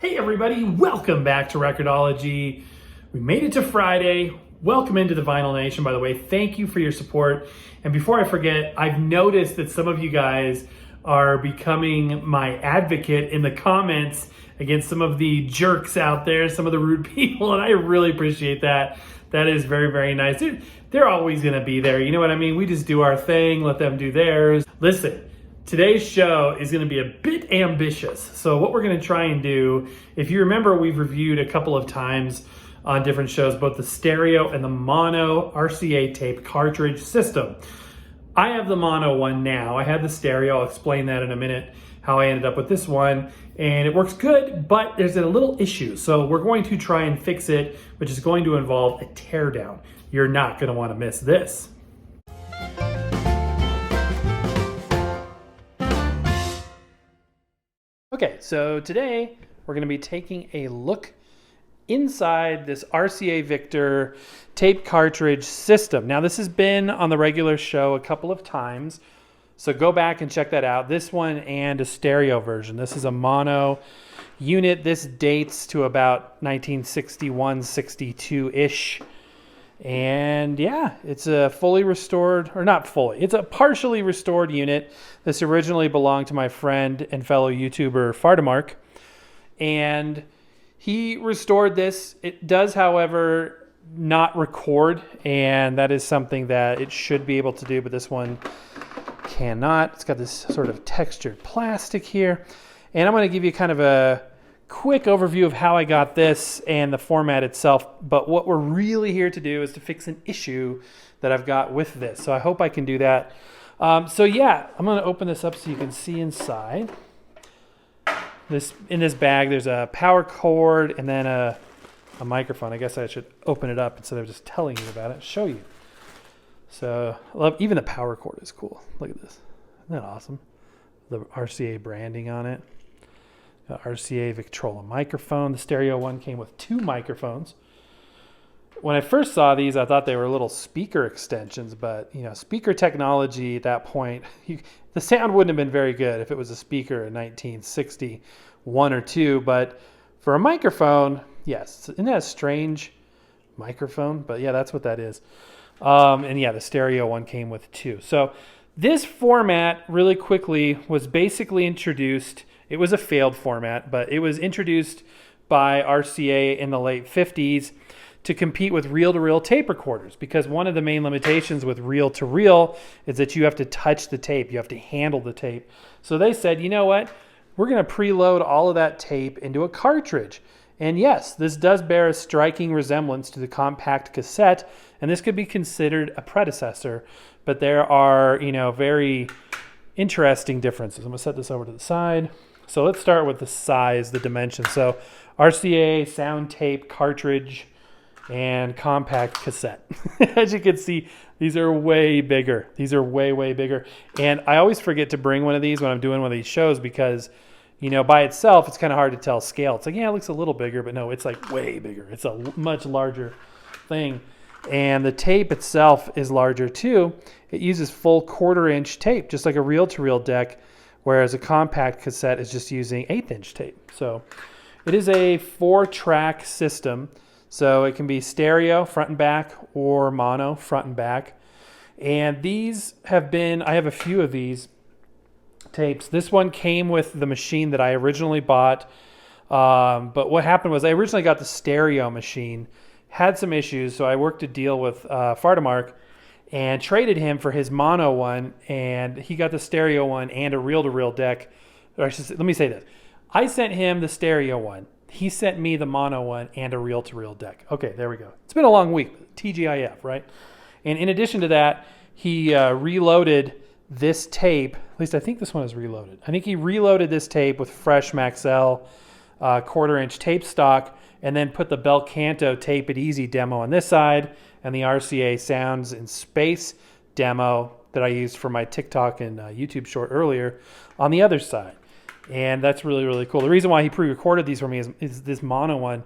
Hey everybody, welcome back to Record-ology. We made it to Friday. Welcome into the Vinyl Nation, by the way. Thank you for your support. And before I forget, I've noticed that some of you guys are becoming my advocate in the comments against some of the jerks out there, some of the rude people, and I really appreciate that. That is very, very nice. They're always gonna be there, you know what I mean? We just do our thing, let them do theirs. Listen, today's show is gonna be a bit ambitious. So what we're gonna try and do, if you remember, we've reviewed a couple of times on different shows, both the stereo and the mono RCA Tape Cartridge System. I have the mono one now. I had the stereo. I'll explain that in a minute, how I ended up with this one. And it works good, but there's a little issue. So we're going to try and fix it, which is going to involve a teardown. You're not gonna wanna miss this. Okay, so today we're gonna be taking a look inside this RCA Victor tape cartridge system. Now this has been on the regular show a couple of times, so go back and check that out. This one and a stereo version. This is a mono unit. This dates to about 1961, 62-ish. And yeah, it's a fully restored, or not fully, it's a partially restored unit. This originally belonged to my friend and fellow YouTuber Fardamark, and he restored this. It does, however, not record, and that is something that it should be able to do, but this one cannot. It's got this sort of textured plastic here, and I'm going to give you kind of a quick overview of how I got this and the format itself, but what we're really here to do is to fix an issue that I've got with this. So I hope I can do that. So yeah, I'm going to open this up so you can see inside. In this bag, there's a power cord and then a microphone. I guess I should open it up instead of just telling you about it, show you. So I love, even the power cord is cool. Look at this. Isn't that awesome? The RCA branding on it. RCA Victor microphone. The stereo one came with 2 microphones. When I first saw these, I thought they were little speaker extensions, but you know, speaker technology at that point, the sound wouldn't have been very good if it was a speaker in 1961 or 2, but for a microphone, yes. Isn't that a strange microphone? But yeah, that's what that is. And yeah, the stereo one came with 2. So this format, really quickly, was basically introduced. It was a failed format, but it was introduced by RCA in the late 50s to compete with reel-to-reel tape recorders, because one of the main limitations with reel-to-reel is that you have to touch the tape, you have to handle the tape. So they said, you know what, we're going to preload all of that tape into a cartridge. And yes, this does bear a striking resemblance to the compact cassette, and this could be considered a predecessor, but there are, you know, very interesting differences. I'm going to set this over to the side. So let's start with the size, the dimensions. So RCA sound tape cartridge and compact cassette. As you can see, these are way bigger. These are way, way bigger. And I always forget to bring one of these when I'm doing one of these shows because, you know, by itself, it's kind of hard to tell scale. It's like, yeah, it looks a little bigger, but no, it's like way bigger. It's a much larger thing. And the tape itself is larger too. It uses full 1/4-inch tape, just like a reel-to-reel deck, whereas a compact cassette is just using 1/8-inch tape. So it is a 4-track system. So it can be stereo, front and back, or mono, front and back. And these have been, I have a few of these tapes. This one came with the machine that I originally bought. But what happened was I originally got the stereo machine, had some issues, so I worked a deal with Fardamark and traded him for his mono one, and he got the stereo one and a reel-to-reel deck. Or I should say, let me say this. I sent him the stereo one. He sent me the mono one and a reel-to-reel deck. Okay, there we go. It's been a long week. TGIF, right? And in addition to that, he reloaded this tape. At least I think this one is reloaded. I think he reloaded this tape with fresh Maxell 1/4-inch tape stock, and then put the Bel Canto Tape It Easy demo on this side and the RCA Sounds in Space demo that I used for my TikTok and YouTube short earlier on the other side. And that's really, really cool. The reason why he pre-recorded these for me is this mono one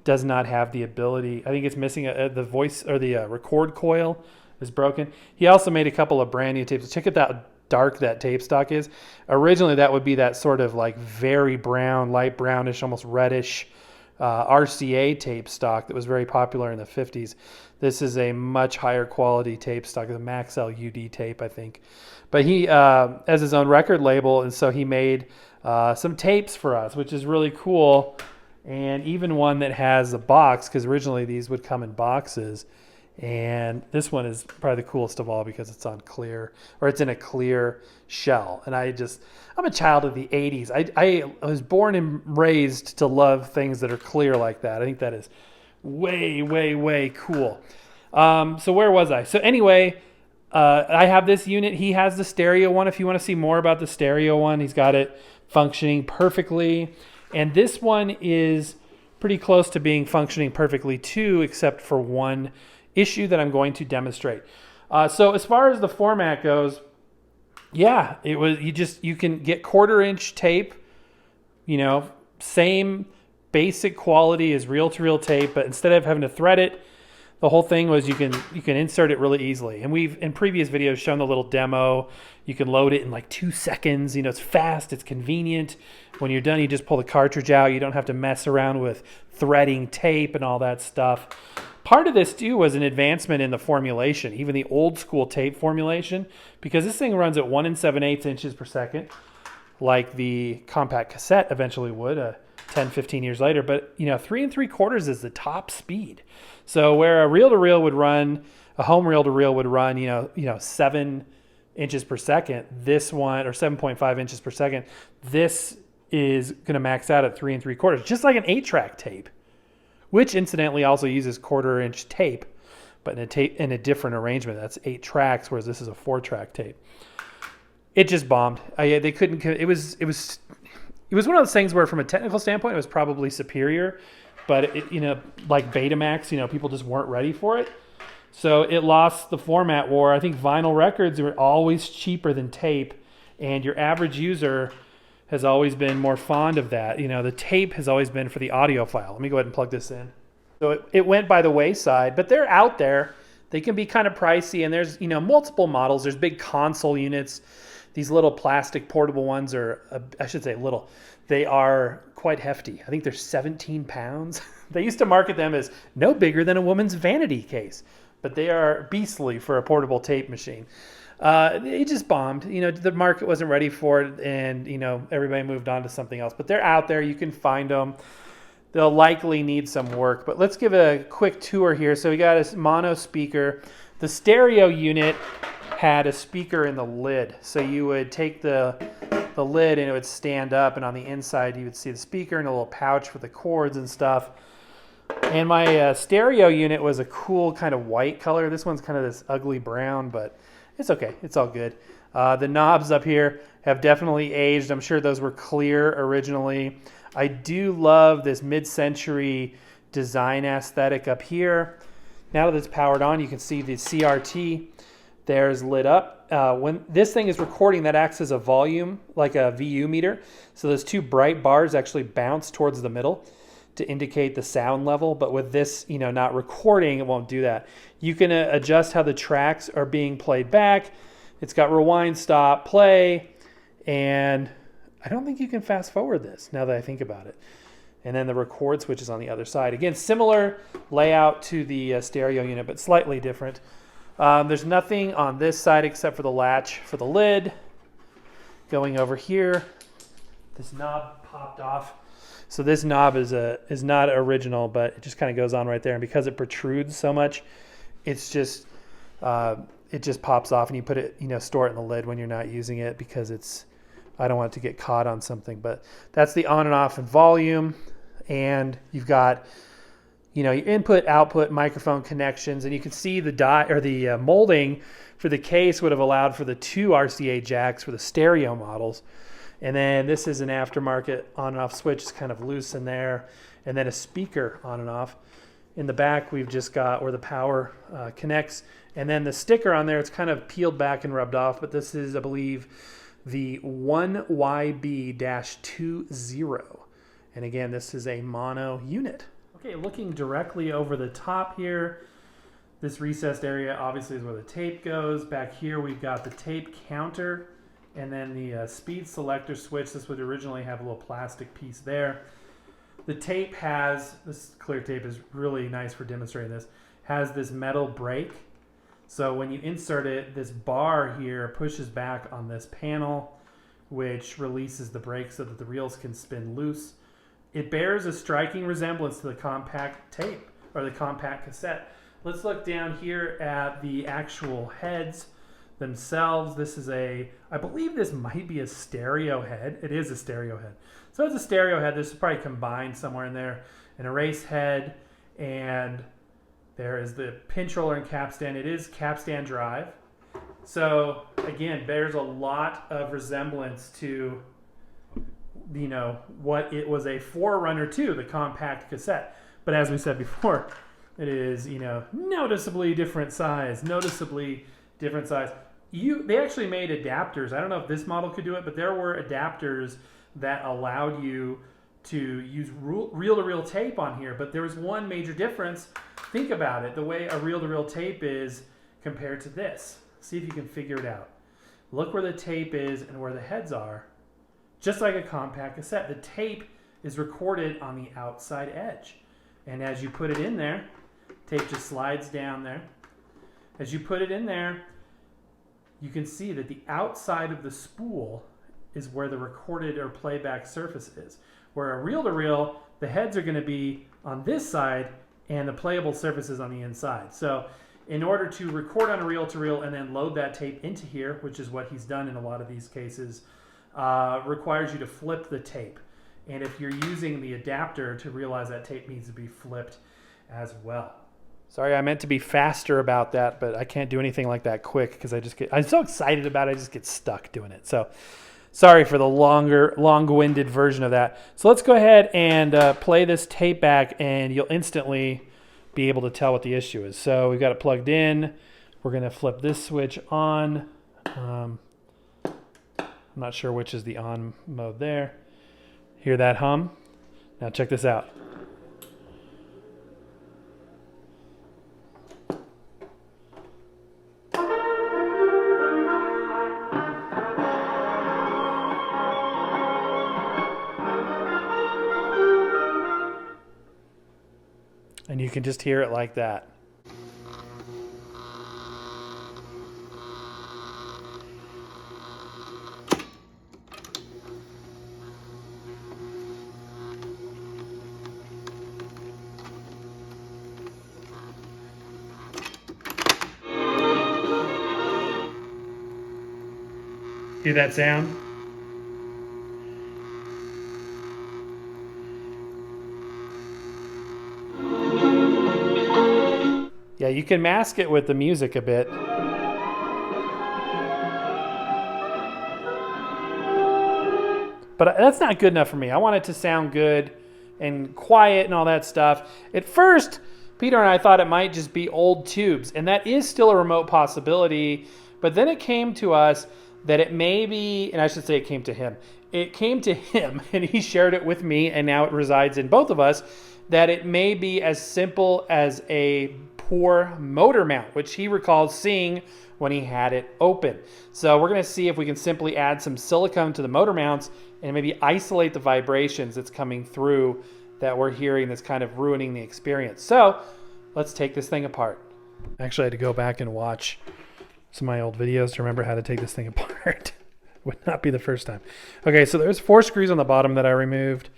does not have the ability. I think it's missing the voice, or the record coil is broken. He also made a couple of brand new tapes. Check out that dark that tape stock is. Originally, that would be that sort of like very brown, light brownish, almost reddish RCA tape stock that was very popular in the 50s. This is a much higher quality tape stock, the Max LUD tape, I think. But he has his own record label, and so he made some tapes for us, which is really cool. And even one that has a box, because originally these would come in boxes. And this one is probably the coolest of all because it's on clear, or it's in a clear shell. And I'm a child of the 80s. I was born and raised to love things that are clear like that. I think that is way, way, way cool. So where was I? So anyway, I have this unit. He has the stereo one. If you want to see more about the stereo one, he's got it functioning perfectly. And this one is pretty close to being functioning perfectly too, except for one issue that I'm going to demonstrate. So as far as the format goes, yeah, you can get 1/4-inch tape, same basic quality as reel-to-reel tape, but instead of having to thread it, the whole thing was you can insert it really easily. And we've in previous videos shown the little demo. You can load it in like 2 seconds. It's fast, it's convenient. When you're done, you just pull the cartridge out. You don't have to mess around with threading tape and all that stuff. Part of this too was an advancement in the formulation, even the old school tape formulation, because this thing runs at 1 7/8 inches per second, like the compact cassette eventually would 10, 15 years later. But 3 3/4 is the top speed. So where a reel-to-reel would run, a home reel-to-reel would run, 7 inches per second, this one, or 7.5 inches per second, this is going to max out at 3 3/4, just like an 8-track tape, which incidentally also uses 1/4-inch tape, but in a different arrangement. That's 8 tracks, whereas this is a 4-track tape. It just bombed. They couldn't. It was one of those things where, from a technical standpoint, it was probably superior, but like Betamax, people just weren't ready for it. So it lost the format war. I think vinyl records are always cheaper than tape, and your average user has always been more fond of that. The tape has always been for the audio file. Let me go ahead and plug this in. So it went by the wayside, but they're out there. They can be kind of pricey, and there's multiple models. There's big console units. These little plastic portable ones are, I should say little, they are quite hefty. I think they're 17 pounds. They used to market them as no bigger than a woman's vanity case, but they are beastly for a portable tape machine. It just bombed. The market wasn't ready for it, and everybody moved on to something else. But they're out there. You can find them. They'll likely need some work. But let's give a quick tour here. So we got a mono speaker. The stereo unit had a speaker in the lid. So you would take the lid and it would stand up, and on the inside you would see the speaker and a little pouch with the cords and stuff. And my stereo unit was a cool kind of white color. This one's kind of this ugly brown, but it's okay. It's all good. The knobs up here have definitely aged. I'm sure those were clear originally. I do love this mid-century design aesthetic up here. Now that it's powered on, you can see the CRT there's lit up. When this thing is recording, that acts as a volume, like a VU meter. So those 2 bright bars actually bounce towards the middle to indicate the sound level. But with this, not recording, it won't do that. You can adjust how the tracks are being played back. It's got rewind, stop, play, and I don't think you can fast forward this now that I think about it. And then the record switch is on the other side. Again, similar layout to the stereo unit, but slightly different. There's nothing on this side except for the latch for the lid. Going over here, this knob popped off. So this knob is not original, but it just kind of goes on right there. And because it protrudes so much, it's just it just pops off, and you put it, store it in the lid when you're not using it, because I don't want it to get caught on something. But that's the on and off and volume, and you've got your input, output, microphone connections, and you can see the molding for the case would have allowed for the 2 RCA jacks for the stereo models. And then this is an aftermarket on and off switch. It's kind of loose in there. And then a speaker on and off. In the back, we've just got where the power connects. And then the sticker on there, it's kind of peeled back and rubbed off. But this is, I believe, the 1YB-20. And again, this is a mono unit. Okay, looking directly over the top here, this recessed area obviously is where the tape goes. Back here, we've got the tape counter. And then the speed selector switch, this would originally have a little plastic piece there. The tape has, this clear tape is really nice for demonstrating this, has this metal brake. So when you insert it, this bar here pushes back on this panel, which releases the brake so that the reels can spin loose. It bears a striking resemblance to the compact tape, or the compact cassette. Let's look down here at the actual heads themselves. This is I believe this might be a stereo head. It is a stereo head. So it's a stereo head. This is probably combined somewhere in there. An erase head, and there is the pinch roller and capstan. It is capstan drive. So again, there's a lot of resemblance to, you know, what it was a forerunner to, the compact cassette. But as we said before, it is, you know, noticeably different size, They actually made adapters. I don't know if this model could do it, but there were adapters that allowed you to use reel-to-reel tape on here. But there was one major difference. Think about it, the way a reel-to-reel tape is compared to this. See if you can figure it out. Look where the tape is and where the heads are. Just like a compact cassette, the tape is recorded on the outside edge. And as you put it in there, tape just slides down there. As you put it in there, you can see that the outside of the spool is where the recorded or playback surface is. Where a reel-to-reel, the heads are going to be on this side and the playable surface is on the inside. So in order to record on a reel-to-reel and then load that tape into here, which is what he's done in a lot of these cases, requires you to flip the tape. And if you're using the adapter to realize that tape needs to be flipped as well. Sorry, I meant to be faster about that, but I can't do anything like that quick because I'm so excited about it, I just get stuck doing it. So sorry for the long-winded version of that. So let's go ahead and play this tape back, and you'll instantly be able to tell what the issue is. So we've got it plugged in. We're going to flip this switch on. I'm not sure which is the on mode there. Hear that hum? Now check this out. And you can just hear it like that. Hear that sound? Yeah, you can mask it with the music a bit. But that's not good enough for me. I want it to sound good and quiet and all that stuff. At first, Peter and I thought it might just be old tubes, and that is still a remote possibility. But then it came to us that it may be, and I should say it came to him. It came to him, and he shared it with me, and now it resides in both of us, that it may be as simple as a poor motor mount, which he recalls seeing when he had it open. So we're going to see if we can simply add some silicone to the motor mounts and maybe isolate the vibrations that's coming through that we're hearing that's kind of ruining the experience. So let's take this thing apart. Actually, I had to go back and watch some of my old videos to remember how to take this thing apart. Would not be the first time. Okay, so there's 4 screws on the bottom that I removed.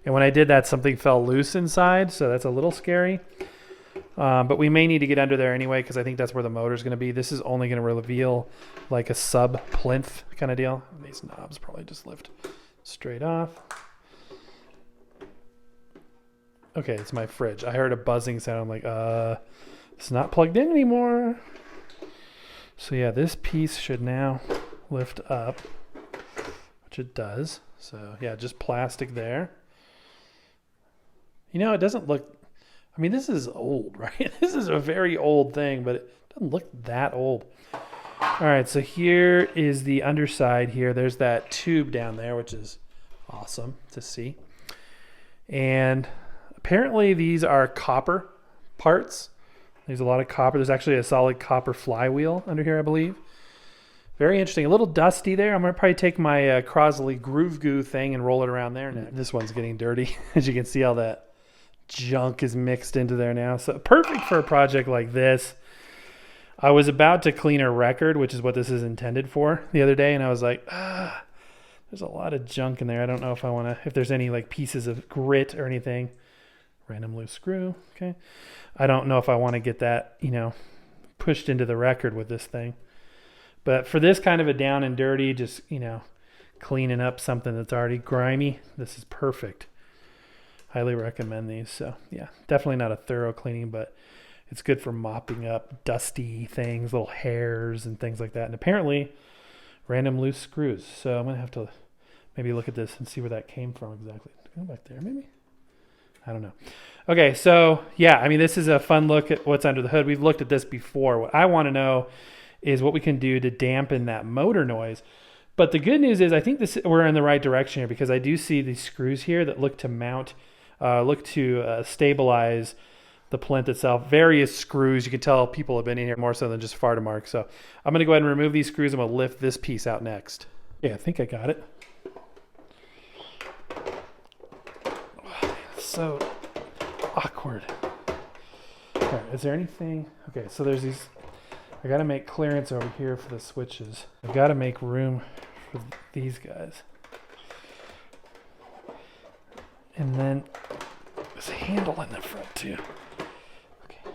And when I did that, something fell loose inside, so that's a little scary. But we may need to get under there anyway because I think that's where the motor's going to be. This is only going to reveal like a sub plinth kind of deal. These knobs probably just lift straight off. Okay, it's my fridge. I heard a buzzing sound. I'm like, it's not plugged in anymore. So yeah, this piece should now lift up, which it does. So yeah, just plastic there. You know, it doesn't look, I mean, this is old, right? This is a very old thing, but it doesn't look that old. All right, so here is the underside here. There's that tube down there, which is awesome to see. And apparently these are copper parts. There's a lot of copper. There's actually a solid copper flywheel under here, I believe. Very interesting. A little dusty there. I'm going to probably take my Crosley Groove Goo thing and roll it around there next. This one's getting dirty. As you can see, all that junk is mixed into there now. So perfect for a project like this. I was about to clean a record, which is what this is intended for, the other day, and I was like, there's a lot of junk in there. I don't know if I want to, if there's any like pieces of grit or anything. Random loose screw. Okay. I don't know if I want to get that, you know, pushed into the record with this thing. But for this kind of a down and dirty, just, you know, cleaning up something that's already grimy, this is perfect. Highly recommend these. So yeah, definitely not a thorough cleaning, but it's good for mopping up dusty things, little hairs and things like that. And apparently random loose screws. So I'm going to have to maybe look at this and see where that came from exactly. Go back there maybe. I don't know. Okay, so yeah, I mean, this is a fun look at what's under the hood. We've looked at this before. What I want to know is what we can do to dampen that motor noise. But the good news is I think we're in the right direction here, because I do see these screws here that look to mount, stabilize the plinth itself. Various screws. You can tell people have been in here more so than just fart mark. So I'm going to go ahead and remove these screws. I'm going to lift this piece out next. Yeah, I think I got it. So awkward. All right, is there anything? Okay, so there's these. I got to make clearance over here for the switches. I've got to make room for these guys. And then there's a handle in the front too. Okay.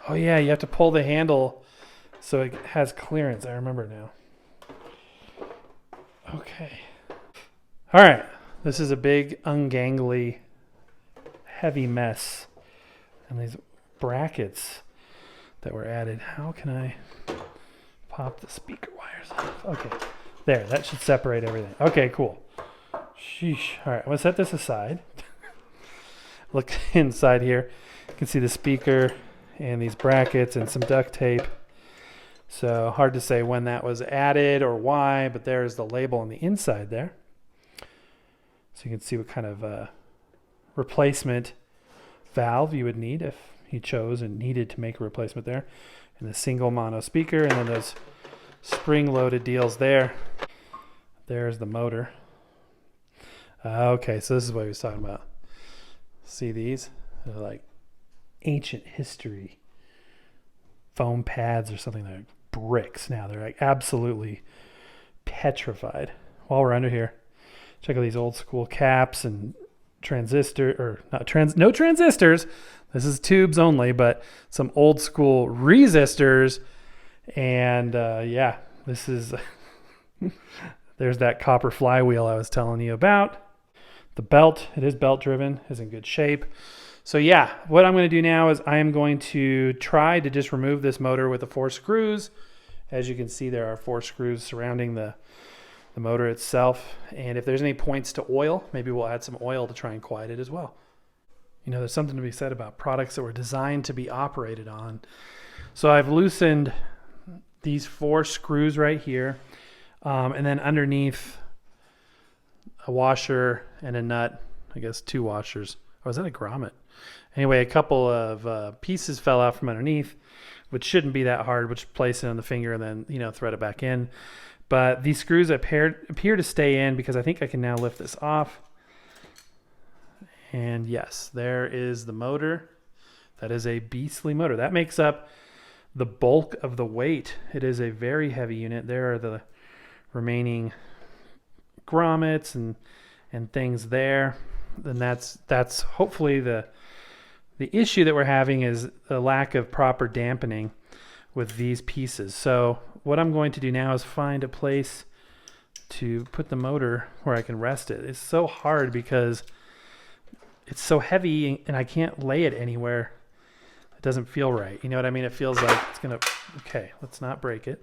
Oh yeah, you have to pull the handle so it has clearance. I remember now. Okay. All right. This is a big, ungangly, heavy mess. And these brackets that were added. How can I pop the speaker wires off? Okay. There, that should separate everything. Okay, cool. Sheesh. All right, I'm going to set this aside. Look inside here. You can see the speaker and these brackets and some duct tape. So hard to say when that was added or why, but there's the label on the inside there. So you can see what kind of replacement valve you would need if you chose and needed to make a replacement there. And the single mono speaker, and then those spring-loaded deals there. There's the motor. Okay, so this is what he was talking about. See these? They're like ancient history foam pads or something. They're like bricks now. They're like absolutely petrified. While we're under here, check out these old school caps and no transistors. This is tubes only, but some old school resistors. And yeah, this is there's that copper flywheel I was telling you about. The belt, it is belt driven, is in good shape. So yeah, what I'm going to do now is I am going to try to just remove this motor with the 4 screws. As you can see, there are 4 screws surrounding the motor itself. And if there's any points to oil, maybe we'll add some oil to try and quiet it as well. You know, there's something to be said about products that were designed to be operated on. So I've loosened these 4 screws right here. And then underneath a washer and a nut, I guess 2 washers. Oh, is that a grommet? Anyway, a couple of pieces fell out from underneath, which shouldn't be that hard, which place it on the finger and then, you know, thread it back in. But these screws appear to stay in because I think I can now lift this off. And yes, there is the motor. That is a beastly motor. That makes up the bulk of the weight. It is a very heavy unit. There are the remaining grommets and things there. And that's hopefully the issue that we're having is the lack of proper dampening with these pieces. So what I'm going to do now is find a place to put the motor where I can rest it. It's so hard because it's so heavy and I can't lay it anywhere. It doesn't feel right. You know what I mean? It feels like it's gonna, okay, let's not break it.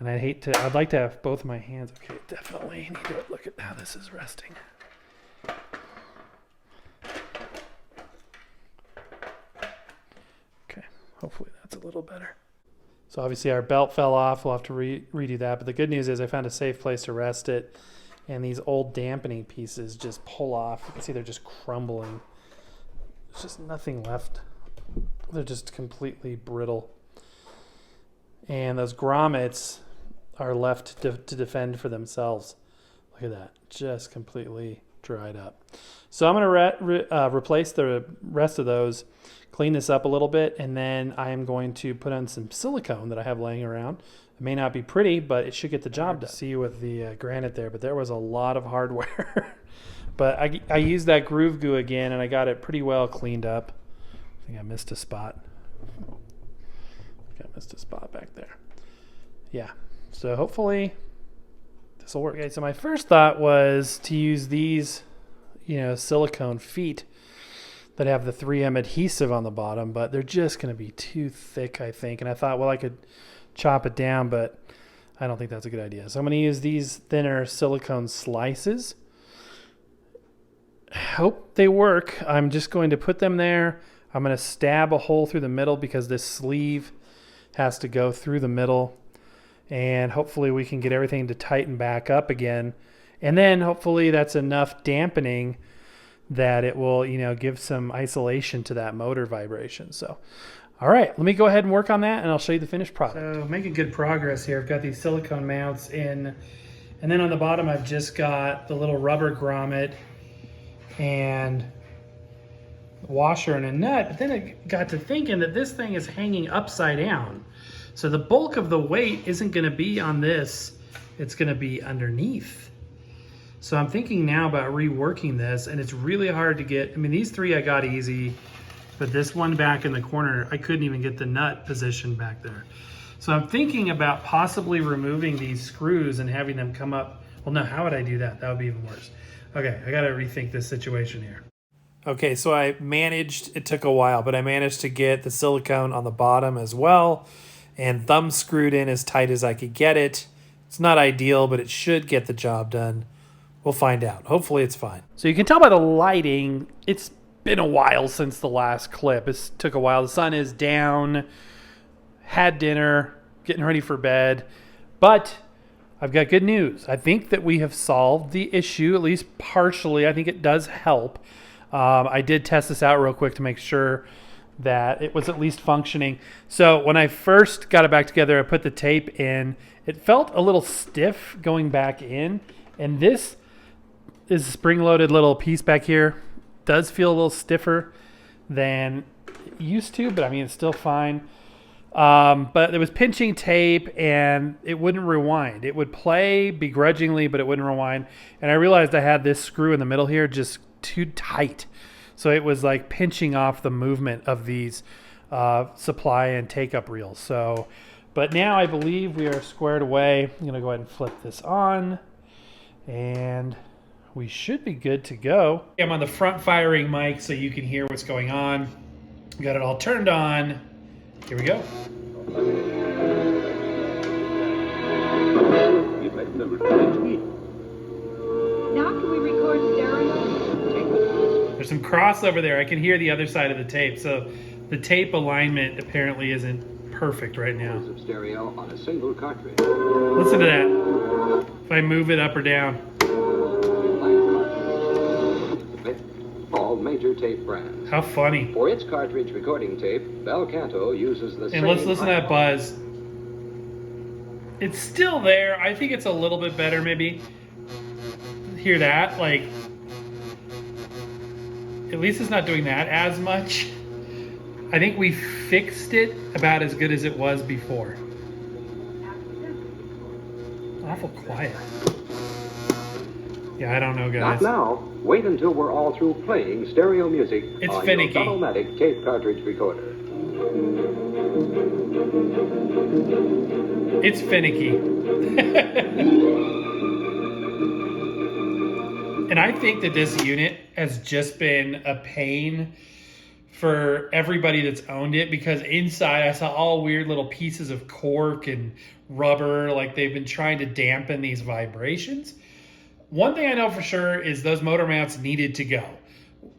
And I'd like to have both my hands. Okay, definitely need to look at how this is resting. Okay, hopefully that's a little better. So obviously our belt fell off. We'll have to redo that. But the good news is I found a safe place to rest it. And these old dampening pieces just pull off. You can see they're just crumbling. There's just nothing left. They're just completely brittle. and those grommets are left to defend for themselves. Look at that, just completely dried up. So I'm going to replace the rest of those, clean this up a little bit, and then I am going to put on some silicone that I have laying around. It may not be pretty, but it should get the job done. See with the granite there, but there was a lot of hardware. But I used that groove goo again, and I got it pretty well cleaned up. I think I missed a spot. I missed a spot back there. Yeah, so hopefully this will work. Okay, so my first thought was to use these, silicone feet that have the 3M adhesive on the bottom, but they're just going to be too thick, I think. And I thought, well, I could chop it down, but I don't think that's a good idea. So I'm going to use these thinner silicone slices. Hope they work. I'm just going to put them there. I'm going to stab a hole through the middle because this sleeve has to go through the middle. And hopefully we can get everything to tighten back up again. And then hopefully that's enough dampening that it will, give some isolation to that motor vibration. So, all right, let me go ahead and work on that, and I'll show you the finished product. So making good progress here. I've got these silicone mounts in, and then on the bottom I've just got the little rubber grommet and washer and a nut. But then I got to thinking that this thing is hanging upside down. So the bulk of the weight isn't going to be on this. It's going to be underneath. So I'm thinking now about reworking this, and it's really hard to get. These three I got easy, but this one back in the corner, I couldn't even get the nut positioned back there. So I'm thinking about possibly removing these screws and having them come up. Well, no, how would I do that? That would be even worse. Okay, I got to rethink this situation here. Okay, so I managed, it took a while, but I managed to get the silicone on the bottom as well and thumb screwed in as tight as I could get it. It's not ideal, but it should get the job done. We'll find out. Hopefully it's fine. So you can tell by the lighting, it's been a while since the last clip. It took a while. The sun is down, had dinner, getting ready for bed, but I've got good news. I think that we have solved the issue, at least partially. I think it does help. I did test this out real quick to make sure that it was at least functioning. So when I first got it back together, I put the tape in. It felt a little stiff going back in, and this is a spring-loaded little piece back here. Does feel a little stiffer than it used to, but it's still fine. But it was pinching tape and it wouldn't rewind. It would play begrudgingly, but it wouldn't rewind. And I realized I had this screw in the middle here just too tight. So it was like pinching off the movement of these supply and take-up reels. So, but now I believe we are squared away. I'm going to go ahead and flip this on, and we should be good to go. I'm on the front firing mic so you can hear what's going on. Got it all turned on. Here we go. Now can we record stereo? There's some crossover there. I can hear the other side of the tape. So the tape alignment apparently isn't perfect right now. Stereo on a single cartridge. Listen to that. If I move it up or down. All major tape brands. How funny. For its cartridge recording tape, Bel Canto uses the same. And let's listen to that buzz. It's still there. I think it's a little bit better maybe. Hear that? Like, at least it's not doing that as much. I think we fixed it about as good as it was before. Awful quiet. Yeah, I don't know, guys. Not now. Wait until we're all through playing stereo music It's on finicky. your automatic tape cartridge recorder. It's finicky. And I think that this unit has just been a pain for everybody that's owned it, because inside I saw all weird little pieces of cork and rubber, like they've been trying to dampen these vibrations. One thing I know for sure is those motor mounts needed to go.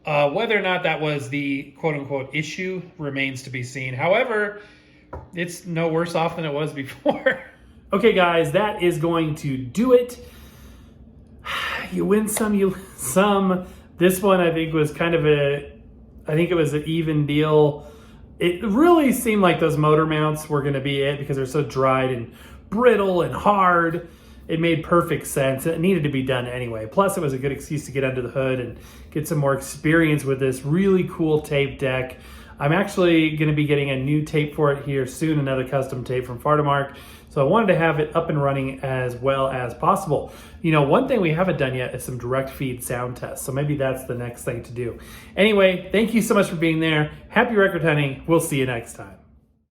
Whether or not that was the quote-unquote issue remains to be seen. However, it's no worse off than it was before. Okay, guys, that is going to do it. You win some, you lose some. This one I think was kind of I think it was an even deal. it really seemed like those motor mounts were going to be it because they're so dried and brittle and hard. It made perfect sense. It needed to be done anyway. Plus, it was a good excuse to get under the hood and get some more experience with this really cool tape deck. I'm actually going to be getting a new tape for it here soon, another custom tape from Fardamark. So I wanted to have it up and running as well as possible. You know, one thing we haven't done yet is some direct feed sound tests. So maybe that's the next thing to do. Anyway, thank you so much for being there. Happy record hunting. We'll see you next time.